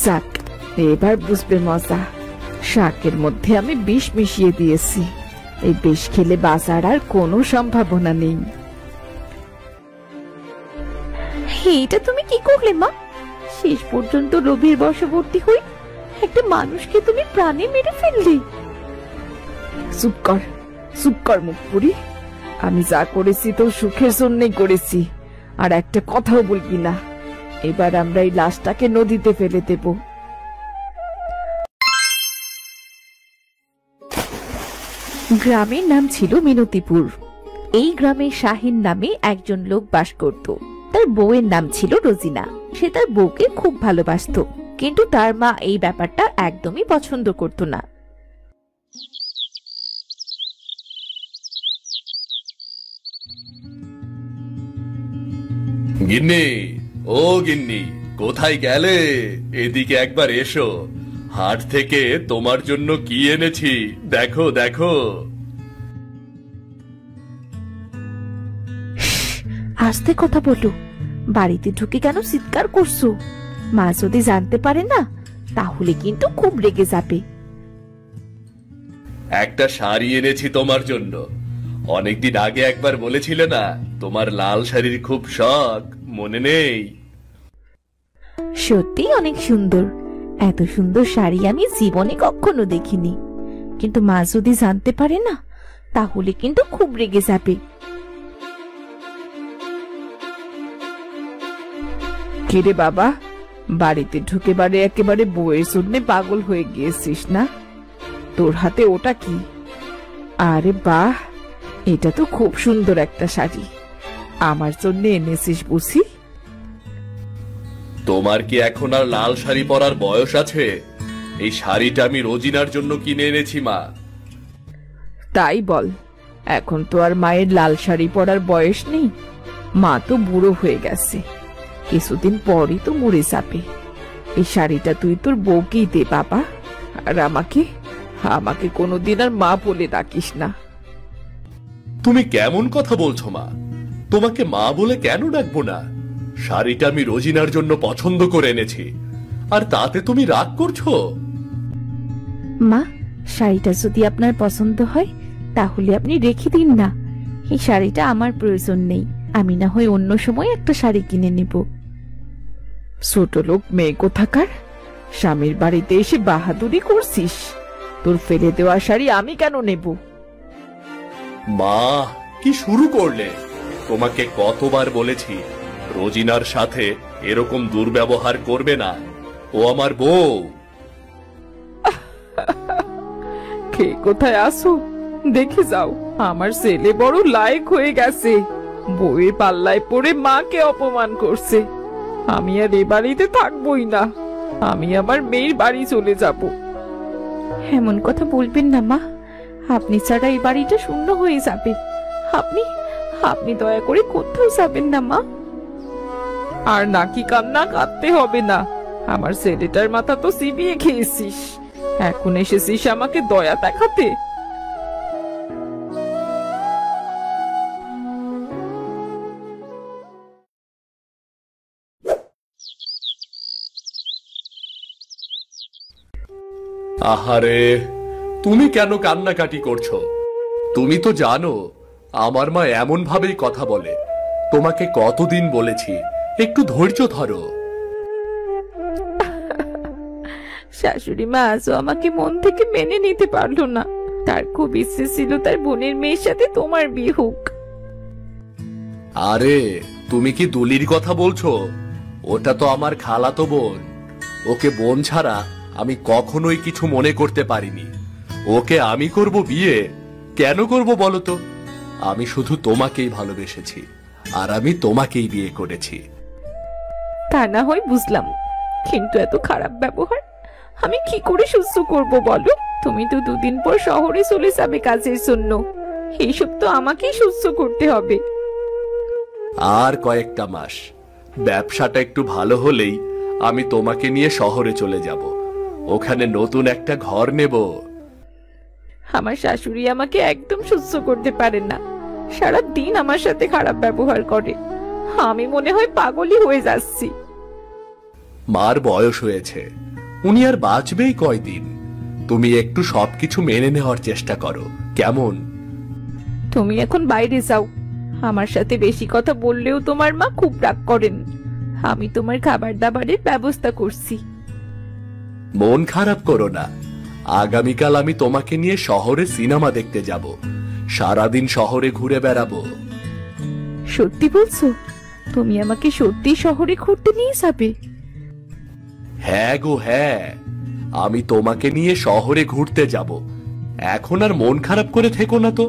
যাক, এবার বুঝবে মজা। শাকের মধ্যে আমি বিষ মিশিয়ে দিয়েছি। এই বিষ খেলে বাঁচার আর কোনো সম্ভাবনা নেই। এটা তুমি কি করলে মা? শেষ পর্যন্ত লোভের বশবর্তী হই একটা মানুষকে তুমি প্রাণে মেরে ফেললে। চুপ কর, চুপ কর মুখ পুরি। আমি যা করেছি তোর সুখের জন্যই করেছি, আর একটা কথাও বলবি না। এবার আমরা এই লাশটাকে নদীতে ফেলে দেব। গ্রামের নাম ছিল মিনতিপুর। এই গ্রামে শাহিন নামে একজন লোক বাস করত। তার বউয়ের নাম ছিল রোজিনা। সে তার বউকে খুব ভালোবাসতো, কিন্তু তার মা এই ব্যাপারটা একদমই পছন্দ করত না। গিন্নি, ও গিন্নি, কোথায় গেলে? এদিকে একবার এসো। হাট থেকে তোমার জন্য কি এনেছি দেখো দেখো। আস্তে কথা বলো। বাড়িতে ঢুকে কেন চিৎকার করছো? মা যদি জানতে পারে না তাহলে কিন্তু খুব রেগে যাবে। একটা শাড়ি এনেছি তোমার জন্য। অনেকদিন আগে একবার বলেছিলে না তোমার লাল শাড়ির খুব শখ, মনে নেই? সত্যি অনেক সুন্দর। এত সুন্দর শাড়ি আমি জীবনে কখনো দেখিনি। কিন্তু মা যদি জানতে পারে না তাহলে কিন্তু খুব রেগে যাবে। কিরে বাবা, বাড়িতে ঢুকে বারে একেবারে বউয়ের জন্য পাগল হয়ে গিয়েছিস না? তোর হাতে ওটা কি? আরে বাহ, এটা তো খুব সুন্দর একটা শাড়ি। আমার জন্য এনেছিস বুঝি? তোমার কি এখন আর লাল শাড়ি পরার বয়স আছে? এই শাড়িটা আমি রোজিনার জন্য কিনে এনেছি মা। তাই বল, এখন তো আর মায়ের লাল শাড়ি পরার বয়স নেই। মা তো বুড়ো হয়ে গেছে, কিছুদিন পরই তো মরে যাবে। এই শাড়িটা তুই তোর বউকেই দে বাবা। আর আমাকে আমাকে কোনোদিন আর মা বলে ডাকিস না। তুমি কেমন কথা বলছো মা? তোমাকে মা বলে কেন ডাকবো না? শাড়িটা আমি রোজিনার জন্য পছন্দ করে এনেছি, আর তাতে তুমি রাগ করছো? মা, শাড়িটা যদি আপনার পছন্দ হয় তাহলে আপনি রেখে দিন না। এই শাড়িটা আমার প্রয়োজন নেই। আমি না হয় অন্য সময় একটা শাড়ি কিনে নেব। ছোট লোক মেয়ে কোথাকার, স্বামীর বাড়িতে এসে বাহাদুরি করছিস? তোর ফেলে দেওয়া শাড়ি আমি কেন নেব? মা, কি শুরু করলে? তোমাকে কতবার বলেছি রোজিনার সাথে এরকম দুর্ব্যবহার করবে না। ও আমার বউ। কে কোথায় আসো, দেখে যাও। আমার ছেলে বড় লায়ক হয়ে গেছে, বউয়ের পাল্লায় পড়ে মাকে অপমান করছে। আমি আর এ বাড়িতে থাকবোই না। আমি আমার মেয়ের বাড়ি চলে যাব। এমন কথা বলবেন না মা। আপনি ছাড়া এই বাড়িটা শূন্য হয়ে যাবে। আপনি আপনি দয়া করে কোথাও যাবেন না মা। আর নাকি কান্না কাঁদতে হবে না। আমার ছেলেটার মাথা তো চিবিয়ে খেয়েছিস, এখন এসেছিস আমাকে দয়া দেখাতে? আহারে, তুমি কেন কান্নাকাটি করছো? তুমি তো জানো আমার মা এমন ভাবেই কথা বলে। তোমাকে কতদিন বলেছি একটু ধৈর্য ধরো। শাশুড়ি মা আজও আমাকে মন থেকে মেনে নিতে পারলো না। তার খুব ইচ্ছে ছিল তার বোনের মেয়ের সাথে তোমার বিয়ে হোক। আরে, তুমি কি দুলির কথা বলছো? ওটা তো আমার খালাতো বোন। ওকে বোন ছাড়া আমি কখনোই কিছু মনে করতে পারিনি। ওকে আমি করব বিয়ে? কেন করব বলো তো? আমি শুধু তোমাকেই ভালোবেসেছি, আর আমি তোমাকেই বিয়ে করেছি। তা না হয় বুঝলাম, কিন্তু এত খারাপ ব্যবহার আমি কি করে সহ্য করব বলো? তুমি তো দুদিন পর শহরে চলে যাবে কাজের জন্য। এইসব তো আমাকেই সহ্য করতে হবে। আর কয়েকটা মাস ব্যবসাটা একটু ভালো হলেই আমি তোমাকে নিয়ে শহরে চলে যাব। ওখানে নতুন একটা ঘর নেব। আমার শাশুড়ি আমাকে একদম সহ্য করতে পারেন না। সারা দিন আমার সাথে খারাপ ব্যবহার করে। আমি মনে হয় পাগলই হয়ে যাচ্ছি। মার বয়স হয়েছে, উনি আর বাঁচবেই কয়দিন। তুমি একটু সবকিছু মেনে নেওয়ার চেষ্টা করো, কেমন? তুমি এখন বাইরে যাও। আমার সাথে বেশি কথা বললেও তোমার মা খুব রাগ করেন। আমি তোমার খাবার দাবারের ব্যবস্থা করছি। মন খারাপ করো না, আগামীকাল আমি তোমাকে নিয়ে শহরে সিনেমা দেখতে যাব। সারাদিন শহরে ঘুরে বেড়াবো। সত্যি বলছো? তুমি আমাকে সত্যি শহরে ঘুরতে নিয়ে যাবে? হ্যাঁ গো হ্যাঁ, আমি তোমাকে নিয়ে শহরে ঘুরতে যাব। এখন আর মন খারাপ করে থেকো না তো।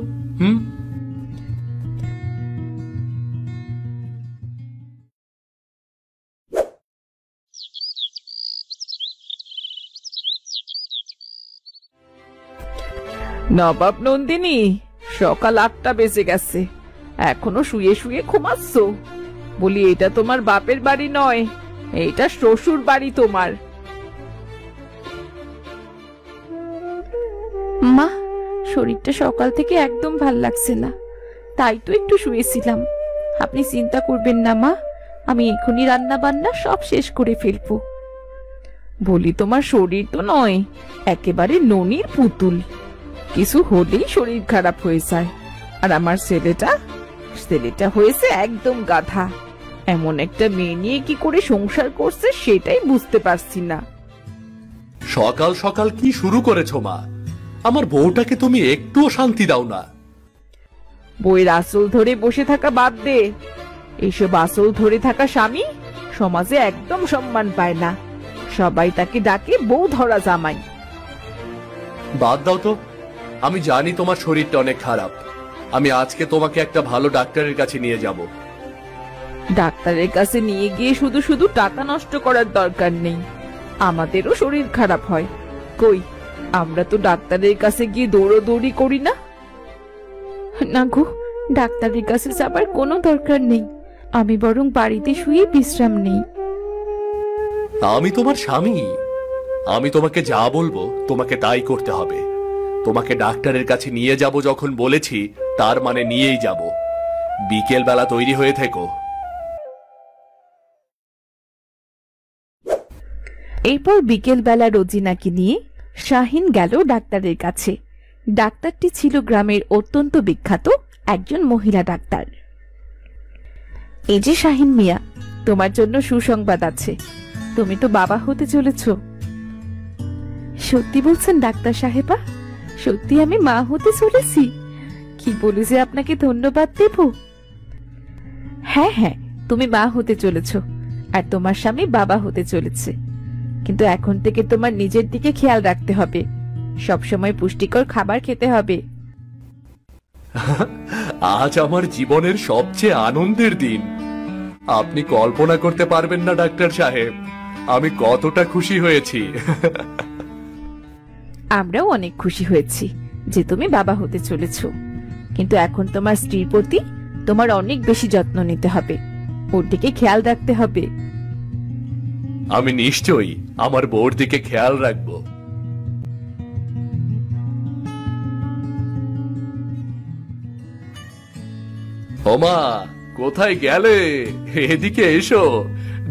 নবাব নন্দিনী, সকাল 8টা বেজে গেছে, এখনো শুয়ে শুয়ে ঘুমাচ্ছ? বলি, এটা তোমার বাপের বাড়ি নয়, এটা শ্বশুর বাড়ি তোমার। মা, শরীরটা সকাল থেকে একদম ভাল লাগছে না, তাই তো একটু শুয়েছিলাম। আপনি চিন্তা করবেন না মা, আমি এখনই রান্না বান্না সব শেষ করে ফেলবো। বলি, তোমার শরীর তো নয় একেবারে ননির পুতুল, কিছু হলেই শরীর খারাপ হয়ে যায়। আর আমার ছেলেটা হয়েছে একদম গাধা। এমন একটা মেয়ে নিয়ে কি করে সংসার করছে সেটাই বুঝতে পারছি না। সকাল সকাল কি শুরু করেছো মা? আমার বউটাকে তুমি একটুও শান্তি দাও না। বইয়ের আসল ধরে বসে থাকা বাদ দে। এইসব আসল ধরে থাকা স্বামী সমাজে একদম সম্মান পায় না। সবাই তাকে ডাকে বউ ধরা জামাই। বাদ দাও তো, আমি জানি তোমার শরীরটা অনেক খারাপ। আমি আজকে তোমাকে একটা ভালো ডাক্তারের কাছে নিয়ে যাব। ডাক্তারের কাছে নিয়ে গিয়ে শুধু শুধু টাকা নষ্ট করার দরকার নেই। আমাদেরও শরীর খারাপ হয়, কই আমরা তো ডাক্তারের কাছে গিয়ে দৌড়োদৌড়ি করি না। না গো, ডাক্তারের কাছে যাবার কোনো দরকার নেই, আমি বরং বাড়িতে শুয়ে বিশ্রাম নেই। আমি তোমার স্বামী, আমি তোমাকে যা বলবো তোমাকে তাই করতে হবে। তোমাকে ডাক্তারের কাছে নিয়ে যাব যখন বলেছি, তার মানে নিয়েই যাব। বিকেল বেলা তৈরি হয়ে থেকো। এরপর বিকেল বেলা রোজিনাকে নিয়ে শাহিন গেল ডাক্তারের কাছে। ডাক্তারটি ছিল গ্রামের অত্যন্ত বিখ্যাত একজন মহিলা ডাক্তার। এই যে শাহিন মিয়া, তোমার জন্য সুসংবাদ আছে, তুমি তো বাবা হতে চলেছ। সত্যি বলছেন ডাক্তার সাহেবা? সত্যি আমি মা হতে চলেছি? কি বলে যে আপনাকে ধন্যবাদ দেব। হ্যাঁ হ্যাঁ, তুমি মা হতে চলেছ, আর তোমার স্বামী বাবা হতে চলেছে। কিন্তু এখন থেকে তোমার নিজের দিকে খেয়াল রাখতে হবে, সবসময় পুষ্টিকর খাবার খেতে হবে। আজ আমার জীবনের সবচেয়ে আনন্দের দিন। আপনি কল্পনা করতে পারবেন না ডাক্তার সাহেব, আমি কতটা খুশি হয়েছি। আমরাও অনেক খুশি হয়েছি যে তুমি বাবা হতে চলেছ, কিন্তু এখন তোমার স্ত্রীর প্রতি তোমার অনেক বেশি যত্ন নিতে হবে, ওর দিকে খেয়াল রাখতে হবে। আমি নিশ্চয়ই আমার বউর দিকে খেয়াল রাখবো। ওমা, কোথায় গেলে? এদিকে এসো,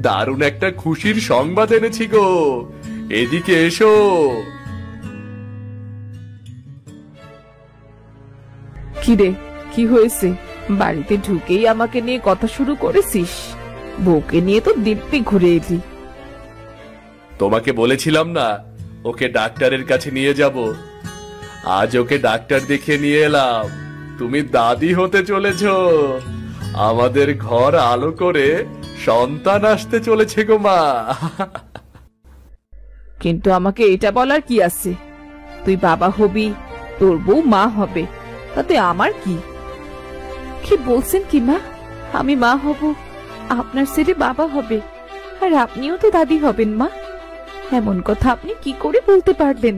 দারুণ একটা খুশির সংবাদ এনেছি গো, এদিকে এসো। কিরে, কি হয়েছে? বাড়িতে ঢুকেই আমাকে নিয়ে কথা শুরু করেছিস? বউকে নিয়ে তো দিব্যি ঘুরে এলি। তোমাকে বলেছিলাম না ওকে ডাক্তারের কাছে নিয়ে যাব। আজ ওকে ডাক্তার দেখিয়ে নিয়ে এলাম। তুমি দাদি হতে চলেছ। আমাদের ঘর আলো করে সন্তান আসতে চলেছে গো মা। কিন্তু আমাকে এটা বলার কি আছে? তুই বাবা হবি, তোর বউ মা হবে, তাতে আমার কি? কি বলছেন কি মা? আমি মা হব, আপনার ছেলে বাবা হবে, আর আপনিও তো দাদি হবেন মা। এমন কথা আপনি কি করে বলতে পারলেন?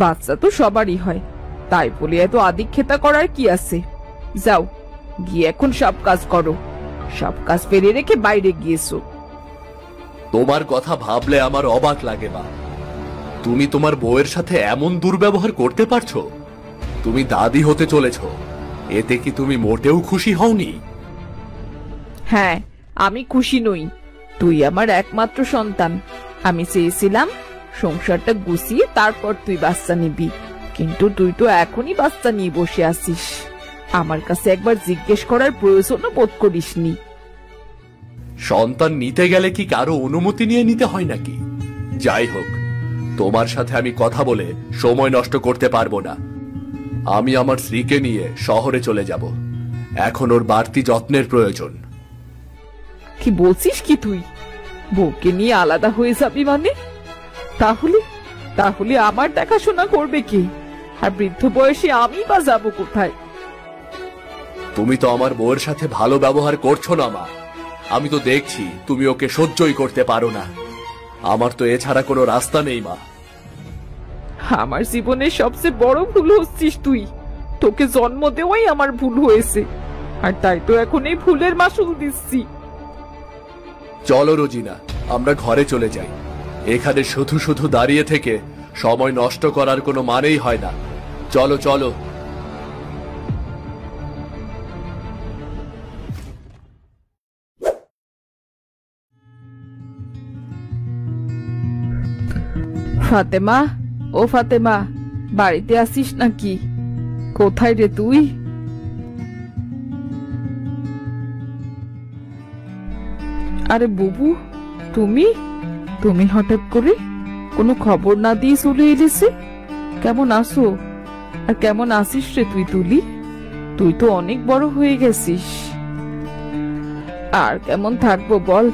বাচ্চা তো সবারই হয়, তাই বলে এত আদিক্ষেতা করার কি আছে? যাও, গিয়ে এখন সব কাজ করো। সব কাজ ফেলে রেখে বাইরে গিয়েছো। তোমার কথা ভাবলে আমার অবাক লাগে মা। তুমি তোমার বউয়ের সাথে এমন দুর্ব্যবহার করতে পারছো? তুমি দাদি হতে চলেছ, এতে কি তুমি মোটেও খুশি হওনি? হ্যাঁ, আমি খুশি নই, তুই আমার একমাত্র সন্তান। আমি চেয়েছিলাম সংসারটা গুছিয়ে তারপর তুই বাচ্চা নিবি, কিন্তু তুই তো এখনই বাচ্চা নিয়ে বসে আছিস। আমার কাছে একবার জিজ্ঞেস করার প্রয়োজনও বোধ করিসনি। সন্তান নিতে গেলে কি কারো অনুমতি নিয়ে নিতে হয় নাকি? যাই হোক, তোমার সাথে আমি কথা বলে সময় নষ্ট করতে পারবো না। আমি আমার স্ত্রীকে নিয়ে শহরে চলে যাব। এখন ওর বাড়তি যত্নের প্রয়োজন। কি বলছিস কি তুই? বউকে নিয়ে আলাদা হয়ে যাবি মানে? তাহলে তাহলে আমার দেখাশোনা করবে কে? আর বৃদ্ধ বয়সে আমি বা যাবো কোথায়? তুমি তো আমার বউয়ের সাথে ভালো ব্যবহার করছো না মা। আমি তো দেখছি তুমি ওকে সহ্যই করতে পারো না। আমার তো এছাড়া কোনো রাস্তা নেই মা। আমার জীবনের সবচেয়ে বড় ভুল হচ্ছিস তুই। তোকে জন্ম দেওয়াই আমার ভুল হয়েছে, আর তাই তো এখন এই ভুলের মাসুল দিচ্ছি। চলো রোজিনা, আমরা ঘরে চলে যাই। এখানে শুধু শুধু দাঁড়িয়ে থেকে সময় নষ্ট করার কোনো মানেই হয় না। চলো চলো। ফাতেমা, ও ফাতেমা, বাড়িতে আসিস নাকি? কোথায় রে তুই? আরে বুবু, তুমি তুমি হঠাৎ করে কোনো খবর না দিয়ে চলে এলেছে? কেমন আসো? আর কেমন আসিস রে তুই তুলি? তুই তো অনেক বড় হয়ে গেছিস। আর কেমন থাকবো বল,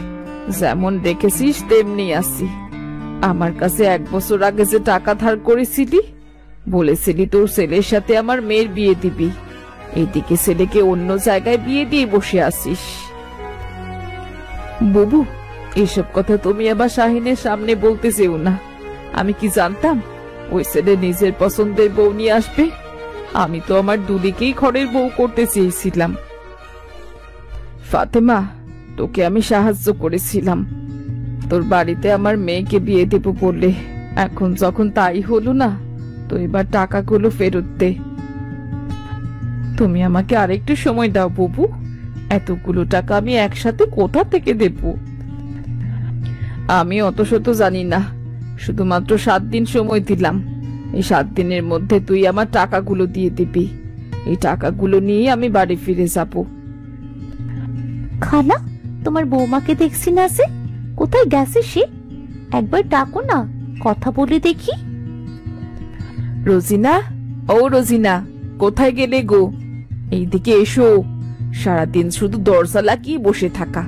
যেমন দেখেছিস তেমনি আছি। আমার কাছে 1 বছর আগে যে টাকা ধার করেছিলি, বলেছিলি তোর ছেলের সাথে আমার মেয়ের বিয়ে দিবি, এদিকে ছেলেকে অন্য জায়গায় বিয়ে দিয়ে বসে আসিস। বুবু, এসব কথা তুমি আবার শাহিনের সামনে বলতে চেও না। আমি কি জানতাম ওই ছেলে নিজের পছন্দের বউ নিয়ে আসবে? আমি তো আমার দুলিকেই ঘরের বউ করতে চেয়েছিলাম। ফাতেমা, তোকে আমি সাহায্য করেছিলাম তোর বাড়িতে আমার মেয়েকে বিয়ে দেব বললে। এখন যখন তাই হলো না, তো এবার টাকাগুলো ফেরত দে। তুমি আমাকে আরেকটু সময় দাও বুবু। এতগুলো টাকা আমি একসাথে কোথা থেকে দেব? আমি অত শত জানি না, শুধুমাত্র 7 দিন সময় দিলাম। এই 7 দিনের মধ্যে তুই আমার টাকাগুলো দিয়ে দিবি। এই টাকাগুলো নিয়ে আমি বাড়ি ফিরে যাব। খালা, তোমার বৌমাকে দেখছি না যে, কোথায় গেছে সে? একবার ডাকো না, কথা বলে দেখি। রোজিনা, ও রোজিনা, কোথায় গেলে গো? এইদিকে এসো। সারাদিন শুধু দরজা লাগিয়ে বসে থাকা।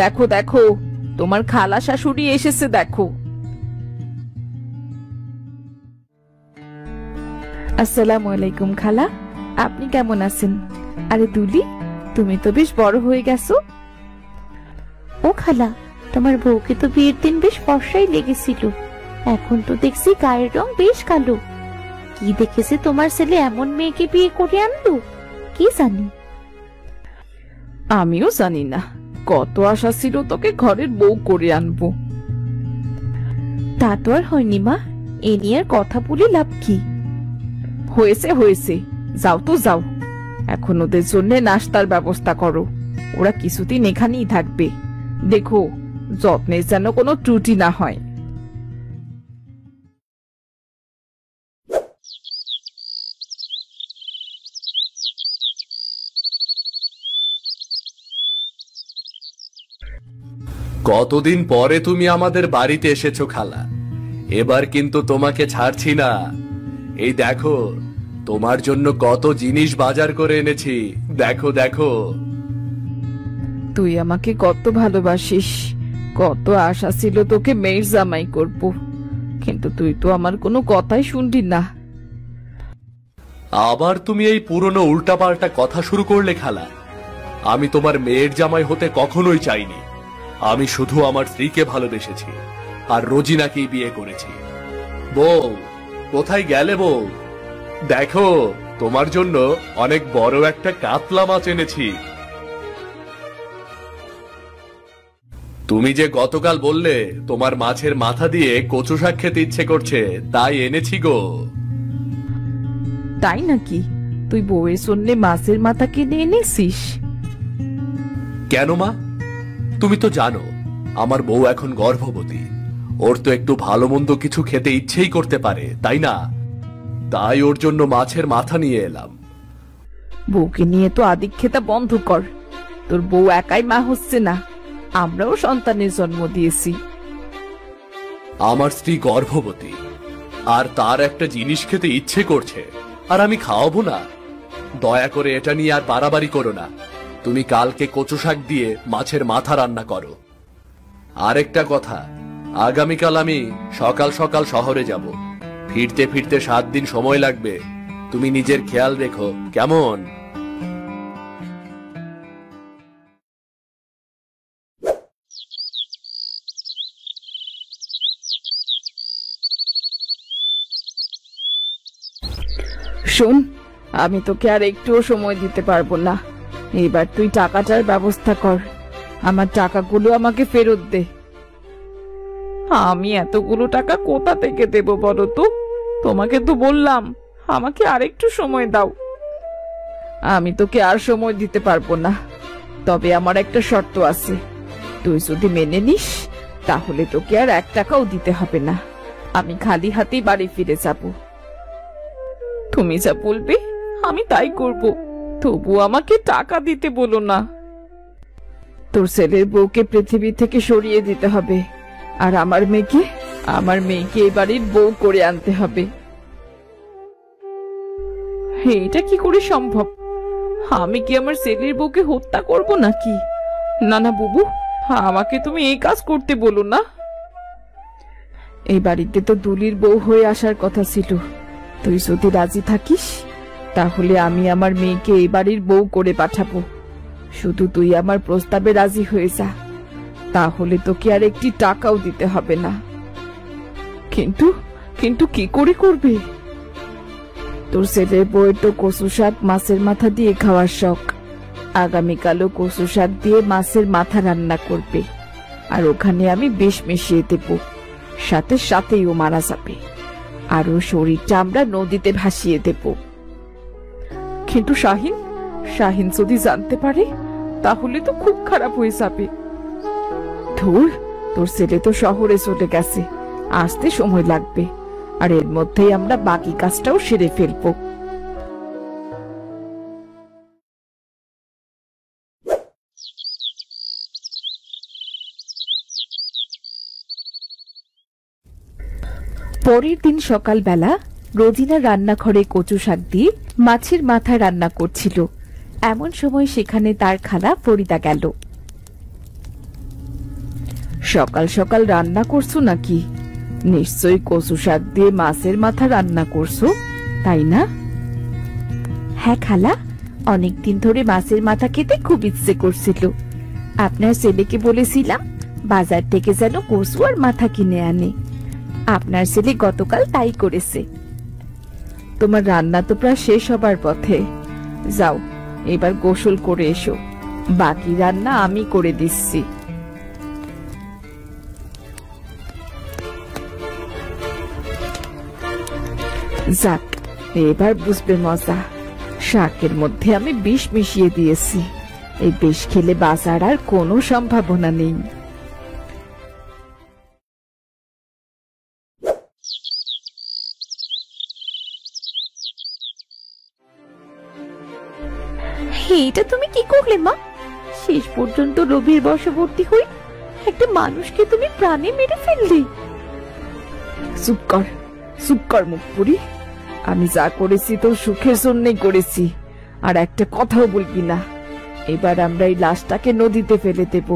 দেখো দেখো, তোমার খালা শাশুড়ি এসেছে দেখো। আসসালামু আলাইকুম খালা, আপনি কেমন আছেন? আরে দুলি, তুমি তো বেশ বড় হয়ে গেছো। ও খালা, তোমার বউকে তো বিয়ের দিন বেশ ফর্সাই লেগেছিল, এখন তো দেখছি গায়ের রং বেশ কালো। কি দেখেছে তোমার ছেলে এমন মেয়েকে বিয়ে করে আনলো? কি জানি। আমিও জানি না, কত আশা ছিল তোকে ঘরের বউ করে আনবো। তা তো আর হয়নি মা, এ নিয়ে আর কথা বলে লাভ কি? হয়েছে হয়েছে, যাও তো যাও। এখন ওদের জন্য নাস্তার ব্যবস্থা করো। ওরা কিছুদিন এখানেই থাকবে। দেখো, যত্নের যেন কোনো ত্রুটি না হয়। কতদিন পরে তুমি আমাদের বাড়িতে এসেছো খালা। এবার কিন্তু তোমাকে ছাড়ছি না। এই দেখো, তোমার জন্য কত জিনিস বাজার করে এনেছি। দেখো দেখো। তুই আমাকে কত ভালোবাসিস, কত আশা ছিল তোকে মেয়ের জামাই করব, কিন্তু তুই তো আমার কোনো কথাই শুনলি না। আবার তুমি এই পুরনো উল্টাপাল্টা কথা শুরু করলে খালা। আমি তোমার মেয়ের জামাই হতে কখনোই চাইনি। আমি শুধু আমার স্ত্রীকে ভালোবেসেছি আর রোজিনাকেই বিয়ে করেছি। বউ, কোথায় গেলে বউ? দেখো, তোমার জন্য অনেক বড় একটা কাতলা মাছ এনেছি। তুমি যে গতকাল বললে তোমার মাছের মাথা দিয়ে কচু শাক খেতে ইচ্ছে করছে, তাই এনেছি গো। তাই নাকি? তুই বউয়ের জন্য মাছের মাথা কিনে এনেছিস? কেন মা? তুমি তো জানো আমার বউ এখন গর্ভবতী, ওর তো একটু ভালো মন্দ কিছু খেতে ইচ্ছেই করতে পারে, তাই না? তাই ওর জন্য মাছের মাথা নিয়ে এলাম। বউকে নিয়ে তো আদিক্ষেতা বন্ধ কর। তোর বউ একাই মা হচ্ছে না, আমরাও সন্তানের জন্ম দিয়েছি। আমার স্ত্রী গর্ভবতী, আর তার একটা জিনিস খেতে ইচ্ছে করছে, আর আমি খাওয়াবো না? দয়া করে এটা নিয়ে আর বাড়াবাড়ি করো না। তুমি কালকে কচু শাক দিয়ে মাছের মাথা রান্না করো। আরেকটা কথা, আগামীকাল আমি সকাল সকাল শহরে যাব। ফিরতে ফিরতে 7 দিন সময় লাগবে। তুমি নিজের খেয়াল রেখো, কেমন? শোন, আমি তোকে আর একটুও সময় দিতে পারবো না। এবার তুই টাকাটার ব্যবস্থা কর। আমার টাকাগুলো আমাকে ফেরত দে। আমি এতগুলো টাকা কোথা থেকে দেব বলো তো? তোমাকে তো বললাম আমাকে আরেকটু সময় দাও। আমি তোকে আর সময় দিতে পারবো না, তবে আমার একটা শর্ত আছে। তুই যদি মেনে নিস তাহলে তোকে আর 1 টাকাও দিতে হবে না। আমি খালি হাতেই বাড়ি ফিরে যাব। তুমি যা বলবে আমি তাই করব, তবু আমাকে টাকা দিতে বলো না। তোর ছেলের বউকে পৃথিবী থেকে সরিয়ে দিতে হবে, আর আমার মেয়েকে এই বাড়ির বউ করে আনতে হবে। এটা কি করে সম্ভব? আমি কি আমার ছেলের বউকে হত্যা করব নাকি? না না বুবু, আমাকে তুমি এই কাজ করতে বলো না। এই বাড়িতে তো দুলির বউ হয়ে আসার কথা ছিল। তুই যদি রাজি থাকিস তাহলে আমি আমার মেয়েকে এই বাড়ির বউ করে পাঠাবো। শুধু তুই আমার প্রস্তাবে রাজি হয়ে যা, তাহলে তোকে আর 1 টাকাও দিতে হবে না। কিন্তু কি করে করবে? তোর ছেলের বউয়ের তো কচু শাক মাছের মাথা দিয়ে খাওয়ার শখ। আগামীকালও কচু শাক দিয়ে মাছের মাথা রান্না করবে, আর ওখানে আমি বিষ মিশিয়ে দেব। সাথেই ও মারা যাবে, আর ওর শরীরটা আমরা নদীতে ভাসিয়ে দেব। কিন্তু শাহিন যদি জানতে পারে তাহলে তো খুব খারাপ হয়ে যাবে। ধুর, তোর ছেলে তো শহরে চলে গেছে, আসতে সময় লাগবে, আর এর মধ্যেই আমরা বাকি কাজটাও সেরে ফেলবো। পরের দিন সকালবেলা রোজিনা রান্নাঘরে কচু শাক দিয়ে মাছের মাথা রান্না করছিল। এমন সময় সেখানে তার খালা ফরিদা গেল। সকাল সকাল রান্না করছো নাকি? নিশ্চয়ই কচু শাক দিয়ে মাছের মাথা রান্না করছো, তাই না? হ্যাঁ খালা, অনেকদিন ধরে মাছের মাথা খেতে খুব ইচ্ছে করছিল। আপনার ছেলেকে বলেছিলাম বাজার থেকে যেন কচু আর মাথা কিনে আনে। আপনার ছেলে গতকাল তাই করেছে। তোমার রান্না তো প্রায় শেষ হবার পথে। যাও, এবার গোসল করে এসো, বাকি রান্না আমি করে দিচ্ছি। যাক, এবার বুঝবে মজা। শাকের মধ্যে আমি বিষ মিশিয়ে দিয়েছি। এই বিষ খেলে বাঁচার আর কোনো সম্ভাবনা নেই। এটা তুমি কি করলে মা? শেষ পর্যন্ত লোভের বশবর্তী হই একটা মানুষকে তুমি প্রাণে মেরে ফেললে। চুপ কর মুখপুরি। আমি যা করেছি তোর সুখের জন্যই করেছি, আর একটা কথাও বলবি না। এবার আমরা এই লাশটাকে নদীতে ফেলে দেব।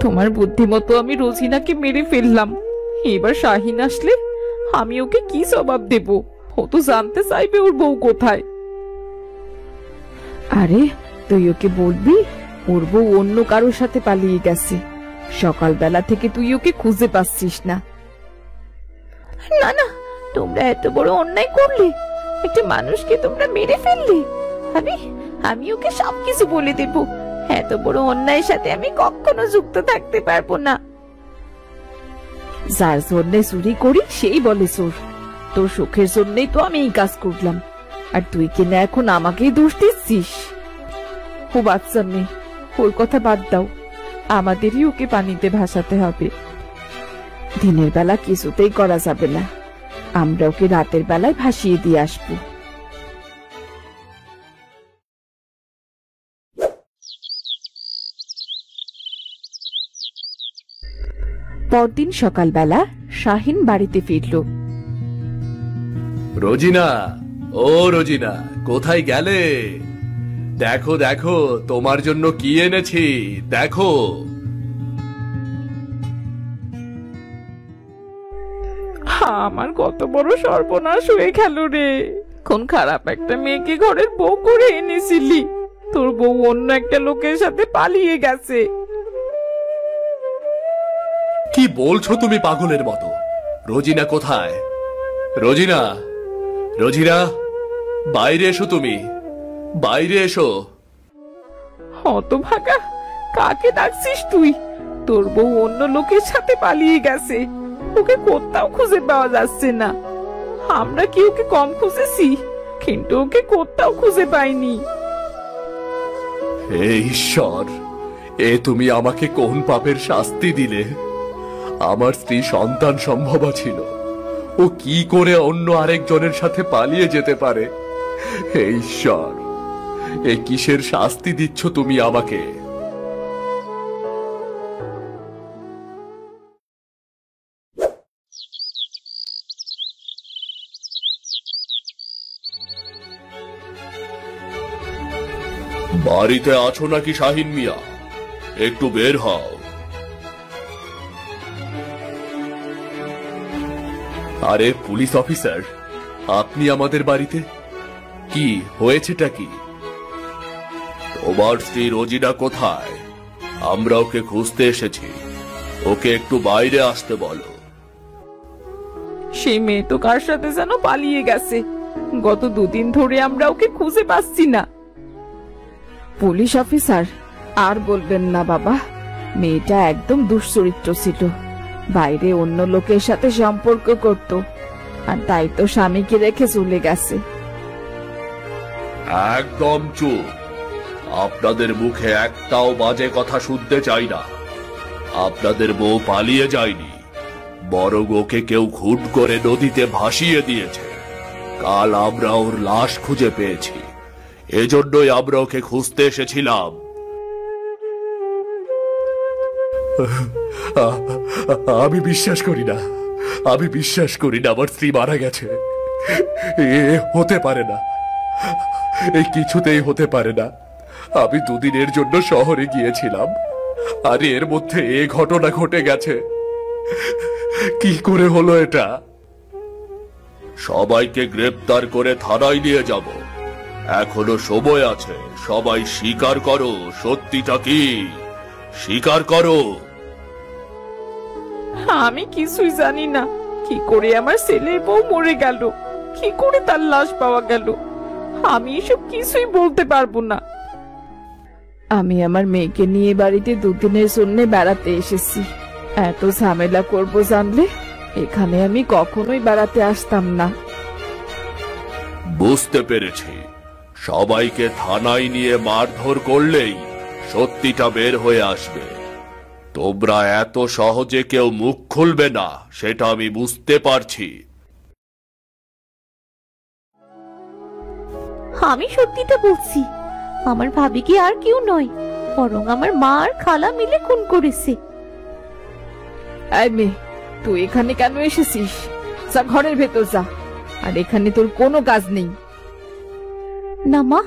তোমার বুদ্ধিমতো আমি রোজিনাকে মেরে ফেললাম। এবার শাহিন আসলে আমি ওকে কি জবাব দেব? ও তো জানতে চাইবে ওর বউ কোথায়। আরে তুই ওকে বলবি ওর বউ অন্য কারোর সাথে পালিয়ে গেছে। সকালবেলা থেকে তুই ওকে খুঁজে পাচ্ছিস না। না না, তোমরা এত বড় অন্যায় করলে, একটা মানুষকে তোমরা মেরে ফেললে। আমি ওকে সবকিছু বলে দেব। এত বড় অন্যায়ের সাথে আমি কখনো যুক্ত থাকতে পারবো না। যার জন্য চুরি করি সেই বলে চোর। তোর সুখের জন্যই তো আমি এই কাজ করলাম, আর তুই কিনা এখন আমাকেই দোষ দিচ্ছিস। ও বাচ্চা মেয়ে, ওর কথা বাদ দাও। আমাদেরই ওকে পানিতে ভাসাতে হবে। দিনের বেলা কিছুতেই করা যাবে না, আমরা ওকে রাতের বেলায় ভাসিয়ে দিয়ে আসবো। পরদিন সকালবেলা শাহিন বাড়িতে ফিরল। রোজিনা, ও রোজিনা, কোথায় গেলে? দেখো দেখো তোমার জন্য কি এনেছি, দেখো। আমার কত বড় সর্বনাশ হয়ে গেল রে। কোন খারাপ একটা মেয়েকে ঘরের বউ করে এনেছিলি, তোর বউ অন্য একটা লোকের সাথে পালিয়ে গেছে। কি বলছো তুমি পাগলের মতো? রোজিনা কোথায়? রোজিনা, রোজিনা, বাইরে এসো, তুমি বাইরে এসো। হতভাগা, কাকে ডাকছিস তুই? তোর বউ অন্য লোকের সাথে পালিয়ে গেছে, ওকে কোথাও খুঁজে পাওয়া যাচ্ছে না। আমরা কি ওকে কম খুঁজেছি? কিন্তু ওকে কোথাও খুঁজে পাইনি। হে ঈশ্বর, এ তুমি আমাকে কোন পাপের শাস্তি দিলে? আমার স্ত্রী সন্তান সম্ভবা ছিল, ও কি করে অন্য আরেকজনের সাথে পালিয়ে যেতে পারে? হে ঈশ্বর, এ কিসের শাস্তি দিচ্ছ তুমি আমাকে? বাড়িতে আছো নাকি শাহিন মিয়া? একটু বের হও। আরে পুলিশ অফিসার, আপনি আমাদের বাড়িতে? কি হয়েছেটা কি? তোমার স্ত্রী রোজিনা কোথায়? আমরা ওকে খুঁজতে এসেছি, ওকে একটু বাইরে আসতে বলো। সেই মেয়ে তো কার সাথে যেন পালিয়ে গেছে, গত দুদিন ধরে আমরা ওকে খুঁজে পাচ্ছি না। পুলিশ অফিসার, আর বলবেন না বাবা, মেয়েটা একদম দুশ্চরিত্র ছিল, বাইরে অন্য লোকের সাথে সম্পর্ক করত, আর তাই তো স্বামীকে রেখে চলে গেছে। একদম চুপ, আপনাদের মুখে একটাও বাজে কথা শুনতে চাই না। আপনাদের বউ পালিয়ে যায়নি, বরং ওকে কেউ খুন করে নদীতে ভাসিয়ে দিয়েছে। কাল আমরা ওর লাশ খুঁজে পেয়েছি, এজন্যই আমরা ওকে খুঁজতে এসেছিলাম। আমি বিশ্বাস করি না, আমি বিশ্বাস করি না আমার স্ত্রী মারা গেছে। এ হতে পারে না, এই কিছুতেই হতে পারে না। আমি দুদিনের জন্য শহরে গিয়েছিলাম, আর এর মধ্যে এ ঘটনা ঘটে গেছে। কি করে হলো এটা? সবাইকে গ্রেপ্তার করে থানায় নিয়ে যাব, এখনো সময় আছে। সবাই স্বীকার করো, সত্যিটা কি স্বীকার করো। আমি কিছুই জানি না, কি করে আমার ছেলের বউ মরে গেল, কি করে তার লাশ পাওয়া গেল, আমি এসব কিছুই বলতে পারবো না। আমি আমার মেয়েকে নিয়ে বাড়িতে দুদিনের জন্য বেড়াতে এসেছি। এত ঝামেলা করব জানলে এখানে আমি কখনোই বেড়াতে আসতাম না। বুঝতে পেরেছি, সবাইকে থানায় নিয়ে মারধর করলেই সত্যিটা বের হয়ে আসবে। তোমরা এত সহজে কেউ মুখ খুলবে না, সেটা আমি বুঝতে পারছি। আমি সত্যিটা বলছি, আমার ভাবি কি আর কেউ নয়, বরং আমার মা আর খালা মিলে খুন করেছে। এই মেয়ে, তুই এখানে কেন এসেছিস? যা ঘরের ভেতর যা, আর এখানে তোর কোনো কাজ নেই। না মা,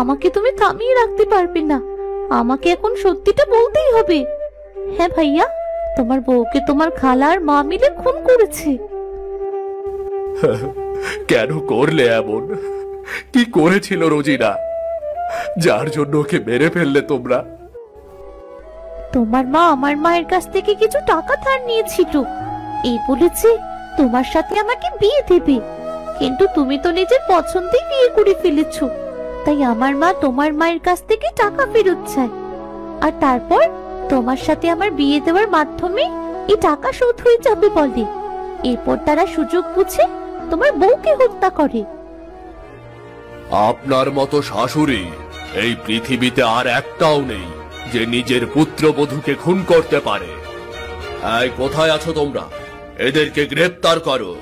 আমাকে তুমি থামিয়ে রাখতে পারবে না, আমাকে এখন সত্যিটা বলতেই হবে। হ্যাঁ ভাইয়া, তোমার বউকে তোমার খালা আর মা মিলে খুন করেছে। কেন করলে এমন? কি করেছিল রোজিনা, যার জন্য ওকে মেরে ফেললে তোমরা? তোমার মা আমার মায়ের কাছ থেকে কিছু টাকা ধার নিয়েছিল, এই বলেছে তোমার সাথে আমাকে বিয়ে দেবে, কিন্তু তুমি তো নিজের পছন্দেই বিয়ে করে ফেলেছো, তাই আমার মা তোমার মায়ের কাছ থেকে টাকা ফেরত চায়, আর তারপর তোমার সাথে আমার বিয়ে দেওয়ার মাধ্যমে এই টাকা শোধ হয়ে যাবে বলে। এরপর তারা সুযোগ বুঝে তোমার বউকে হত্যা করে। আপনার মতো শাশুড়ি এই পৃথিবীতে আর একটাও নেই, যে নিজের পুত্রবধূকে খুন করতে পারে। এই কোথায় আছো তোমরা? এদেরকে গ্রেফতার করো।